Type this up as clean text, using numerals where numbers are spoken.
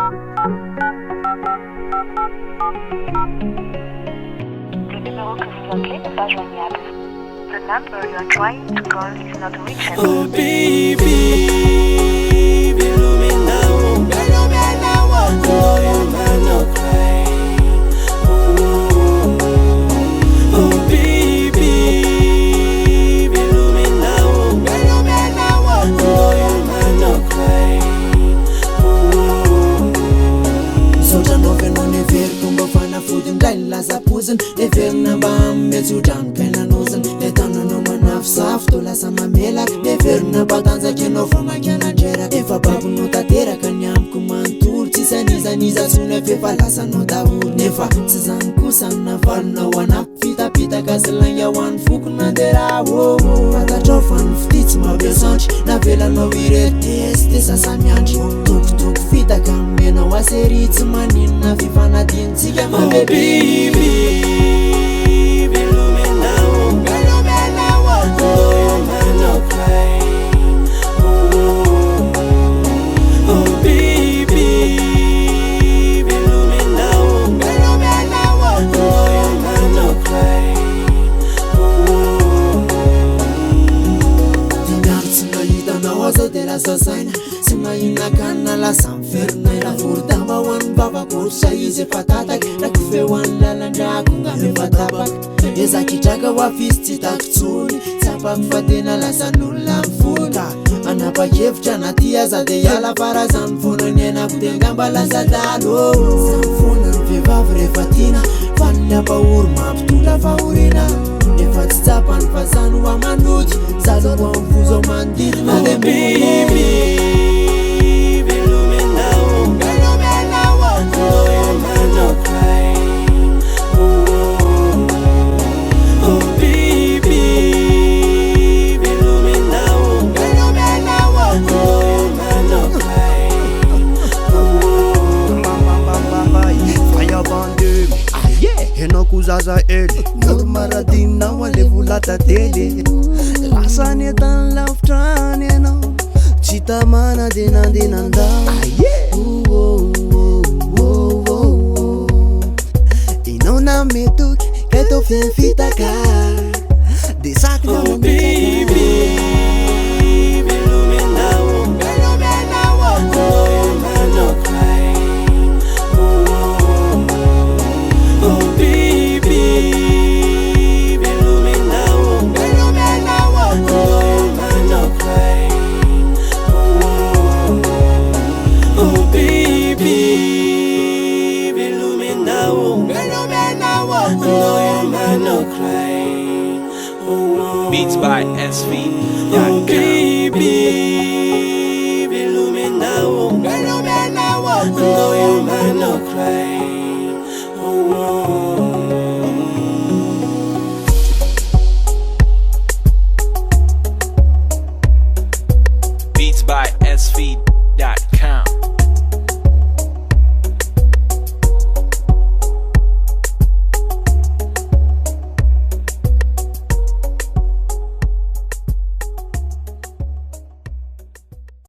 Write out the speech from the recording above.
Le numéro que vous appelez n'est pas joignable. The number you are trying to call is not reachable. Oh baby, Neverina mba mihetsodrano kainanozany le tananao manafosafo to lasa mamelaka neverina mba tanjaky anao vao makianandreraka efa babinao tanteraka ny amiko manontolo tsisy anizaniza tsony afefa lasanao daholo nefa tsy zany kosa ny navalonao anaky fitapitaka sy lainga ho an'ny foko nandera fantatrao fa ny fity tsy mampiasantry navelanao irety te sasamiandry tokotoko fitaka menao asery tsy maninona fifanadintsika mabebiby. Sasaina sy mahinakanina lasa miverina ravoro-damba ho an'ny vavakoritra izy efa tataka rako feo an'ny lalandrako nga mefa tapaka ezakitraka ho afisy tsy takotsony tsapako fa tena lasan'olona mivoka anapa-kevitra na ty aza de hiala farazany vona ny ainako de ngamba lasa dalo samy vona ny vehivavy rehefa tiana fa ny ampahoro mampitola fahorina efa tsy tsapany fa zany ho amanoty zalo ho amvozo manodidina de biby. Zaza eli normaradinao ale volatadely lasany etany lavitrany anao tsy tamana de nandeha nandao inao na metoky kaitao fifitaka de saknao biby. Beats by SV. Oh baby, Illuminao, no you man no cry. Beats by SV.com.